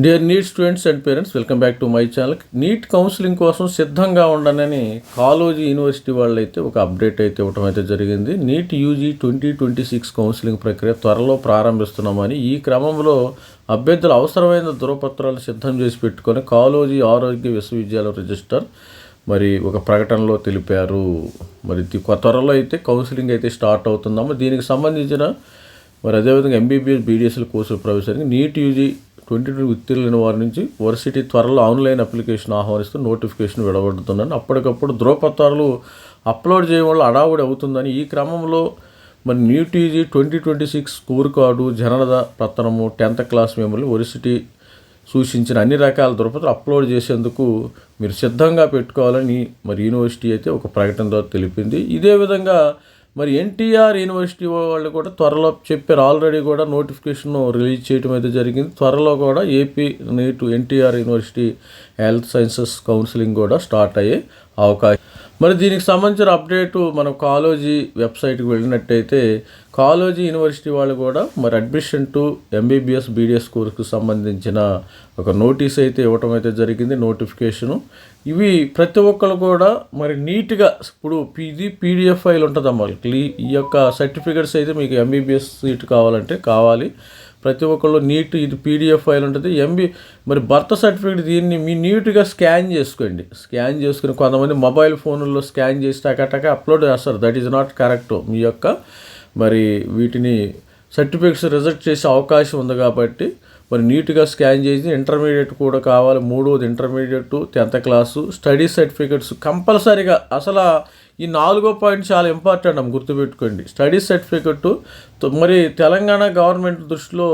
Dear NEET students and parents, welcome back to my channel. NEET counselling కోసం సిద్ధంగా ఉండనని Kaloji university వాళ్ళు అయితే ఒక అప్డేట్ అయితే ఇవ్వడం అయితే జరిగింది. నీట్ యూజీ 2026 కౌన్సిలింగ్ ప్రక్రియ త్వరలో ప్రారంభిస్తున్నామని, ఈ క్రమంలో అభ్యర్థులు అవసరమైన ధృవపత్రాలు సిద్ధం చేసి పెట్టుకొని కాలోజీ ఆరోగ్య విశ్వవిద్యాలయం రిజిస్టర్ మరి ఒక ప్రకటనలో తెలిపారు. మరి త్వరలో అయితే కౌన్సిలింగ్ అయితే స్టార్ట్ అవుతుందమ్మా. దీనికి సంబంధించిన మరి అదేవిధంగా ఎంబీబీఎస్ బీడీఎస్ల కోర్సుల ప్రవేశానికి నీట్ యూజీ 2020 ఉత్తీర్ణులైన వారి నుంచి వర్సిటీ త్వరలో ఆన్లైన్ అప్లికేషన్ ఆహ్వానిస్తూ నోటిఫికేషన్ విడగొడుతుందని, అప్పటికప్పుడు ధృవపత్రాలు అప్లోడ్ చేయడం వల్ల అడావుడి అవుతుందని, ఈ క్రమంలో మరి నీట్ యూజీ 2026 స్కోర్ కార్డు, జనన పత్రము, 10th క్లాస్ మెమరీ, వర్సిటీ సూచించిన అన్ని రకాల ధృవపత్రాలు అప్లోడ్ చేసేందుకు మీరు సిద్ధంగా పెట్టుకోవాలని మరి యూనివర్సిటీ అయితే ఒక ప్రకటన ద్వారా తెలిపింది. ఇదే విధంగా మరి ఎన్టీఆర్ యూనివర్సిటీ వాళ్ళు కూడా త్వరలో చెప్పారు, ఆల్రెడీ కూడా నోటిఫికేషన్ రిలీజ్ చేయడం అయితే జరిగింది. త్వరలో కూడా AP NEET NTR university health sciences counselling కూడా స్టార్ట్ అయ్యే అవకాశం. మరి దీనికి సంబంధించిన అప్డేటు మనం కాలోజీ వెబ్సైట్కి వెళ్ళినట్టయితే కాలోజీ యూనివర్సిటీ వాళ్ళు కూడా మరి అడ్మిషన్ టు ఎంబీబీఎస్ బీడీఎస్ కోర్సుకు సంబంధించిన ఒక నోటీస్ అయితే ఇవ్వటం అయితే జరిగింది, నోటిఫికేషను. ఇవి ప్రతి ఒక్కరు కూడా మరి నీట్గా ఇప్పుడు ఇది పీడిఎఫ్ ఫైల్ ఉంటుందమ్మా. ఈ యొక్క సర్టిఫికేట్స్ అయితే మీకు ఎంబీబీఎస్ సీట్ కావాలంటే కావాలి. ప్రతి ఒక్కళ్ళు నీట్ ఇది పీడిఎఫ్ ఫైల్ ఉంటుంది. మరి బర్త్ సర్టిఫికేట్ దీన్ని మీ నీట్గా స్కాన్ చేసుకోండి. స్కాన్ చేసుకుని కొంతమంది మొబైల్ ఫోన్లలో స్కాన్ చేసి టక అప్లోడ్ చేస్తారు. That is not correct. మీ యొక్క మరి వీటిని సర్టిఫికేట్స్ రిజెక్ట్ చేసే అవకాశం ఉంది కాబట్టి మరి నీట్గా స్కాన్ చేసి, ఇంటర్మీడియట్ కూడా కావాలి. 3వది intermediate, 10th class, study certificates కంపల్సరీగా. అసలు ఈ 4వ పాయింట్ చాలా ఇంపార్టెంట్ అమ్మ, గుర్తుపెట్టుకోండి. స్టడీ సర్టిఫికెట్ మరి తెలంగాణ గవర్నమెంట్ దృష్టిలో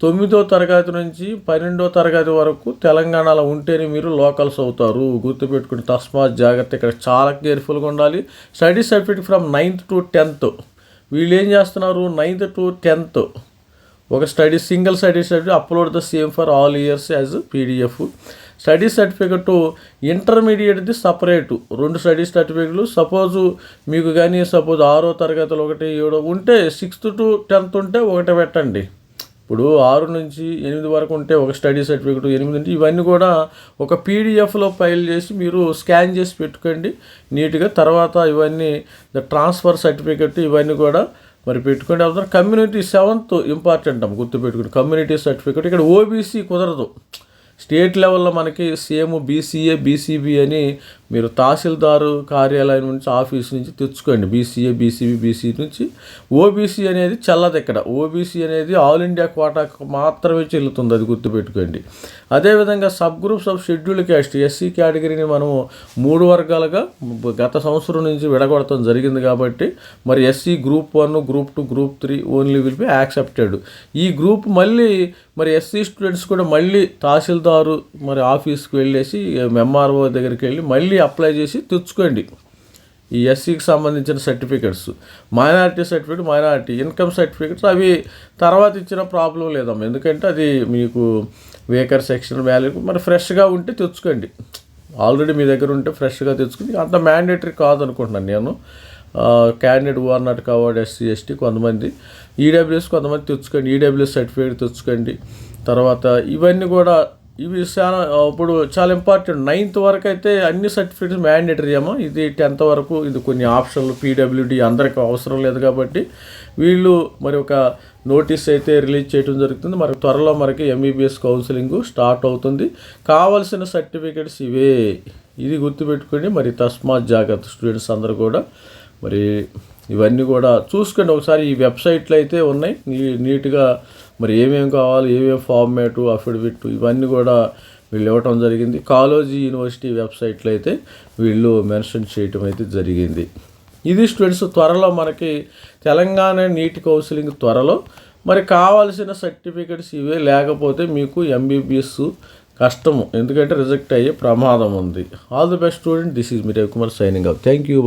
9వ తరగతి నుంచి 12వ తరగతి వరకు తెలంగాణలో ఉంటేనే మీరు లోకల్స్ అవుతారు. గుర్తుపెట్టుకుని తస్మాత్ జాగ్రత్త. ఇక్కడ చాలా కేర్ఫుల్గా ఉండాలి. Study certificate from 9th to 10th. వీళ్ళు ఏం చేస్తున్నారు, 9th to 10th ఒక single study certificate upload the same for all years as PDF. Study certificate ఇంటర్మీడియట్ది సపరేటు 2 స్టడీ సర్టిఫికెట్లు. మీకు కానీ 6వ తరగతిలో 1, 7 ఉంటే 6th to 10th ఉంటే ఒకటి పెట్టండి. ఇప్పుడు 6 నుంచి 8 వరకు ఉంటే ఒక స్టడీ సర్టిఫికెట్, 8 ఉంటే ఇవన్నీ కూడా ఒక పీడిఎఫ్లో ఫైల్ చేసి మీరు స్కాన్ చేసి పెట్టుకోండి నీట్గా. తర్వాత ఇవన్నీ ట్రాన్స్ఫర్ సర్టిఫికెట్ ఇవన్నీ కూడా మరి పెట్టుకోండి. అవుతారు. కమ్యూనిటీ 7th ఇంపార్టెంట్ అమ్మ, గుర్తుపెట్టుకుని కమ్యూనిటీ సర్టిఫికెట్. ఇక్కడ ఓబీసీ కుదరదు. స్టేట్ లెవెల్లో మనకి సేమ్ బీసీఏ బీసీబీ అని మీరు తహసీల్దారు కార్యాలయం నుంచి ఆఫీస్ నుంచి తెచ్చుకోండి. బీసీఏ బీసీబీ బీసీ నుంచి. ఓబీసీ అనేది చెల్లదు ఇక్కడ. ఓబీసీ అనేది ఆల్ ఇండియా కోటాకు మాత్రమే చెల్లుతుంది, అది గుర్తుపెట్టుకోండి. అదేవిధంగా sub groups of scheduled caste SC కేటగిరీని మనము 3 వర్గాలుగా గత సంవత్సరం నుంచి విడగొడటం జరిగింది కాబట్టి మరి SC group 1, group 2, group 3 only will be accepted. ఈ గ్రూప్ మళ్ళీ మరి ఎస్సీ స్టూడెంట్స్ కూడా మళ్ళీ తహసీల్దారు మరి ఆఫీస్కి వెళ్ళేసి ఎంఆర్ఓ దగ్గరికి వెళ్ళి మళ్ళీ అప్లై చేసి తెచ్చుకోండి ఈ ఎస్సీకి సంబంధించిన certificates. Minority certificate, minority income certificates అవి తర్వాత ఇచ్చిన ప్రాబ్లం లేదమ్మా, ఎందుకంటే అది మీకు వేకర్ సెక్షన్ వాల్యూ మరి ఫ్రెష్గా ఉంటే తెచ్చుకోండి. ఆల్రెడీ మీ దగ్గర ఉంటే ఫ్రెష్గా తెచ్చుకుని అంత మ్యాండేటరీ కాదనుకుంటున్నాను నేను. Candidate are not covered SC ST కొంతమంది, ఈడబ్ల్యూఎస్ కొంతమంది తెచ్చుకోండి. ఈడబ్ల్యూఎస్ సర్టిఫికేట్ తెచ్చుకోండి. తర్వాత ఇవన్నీ కూడా ఇవి ఇప్పుడు చాలా ఇంపార్టెంట్. 9th వరకు అయితే అన్ని సర్టిఫికేట్స్ మ్యాండేటరీ అమ్మా. ఇది 10th వరకు ఇది కొన్ని ఆప్షన్లు పీడబ్ల్యూడీ అందరికీ అవసరం లేదు కాబట్టి వీళ్ళు మరి ఒక నోటీస్ అయితే రిలీజ్ చేయడం జరుగుతుంది. మరి త్వరలో మనకి ఎంబీబీఎస్ కౌన్సిలింగ్ స్టార్ట్ అవుతుంది. కావాల్సిన సర్టిఫికేట్స్ ఇవే, ఇది గుర్తుపెట్టుకోండి. మరి తస్మాత్ జాగ్రత్త స్టూడెంట్స్ అందరూ కూడా మరి ఇవన్నీ కూడా చూసుకోండి ఒకసారి. ఈ వెబ్సైట్లు అయితే ఉన్నాయి నీట్గా. మరి ఏమేమి కావాలి, ఏమేమి ఫార్మేటు, అఫిడవిట్ ఇవన్నీ కూడా వీళ్ళు ఇవ్వటం జరిగింది. కాలోజీ యూనివర్సిటీ వెబ్సైట్లో అయితే వీళ్ళు మెన్షన్ చేయటం అయితే జరిగింది. ఇది స్టూడెంట్స్, త్వరలో మనకి తెలంగాణ నీట్ కౌన్సిలింగ్ త్వరలో. మరి కావాల్సిన సర్టిఫికెట్స్ ఇవే, లేకపోతే మీకు ఎంబీబీఎస్ కష్టము, ఎందుకంటే రిజెక్ట్ అయ్యే ప్రమాదం ఉంది. All the best student. This is me Ravikumar signing out. Thank you.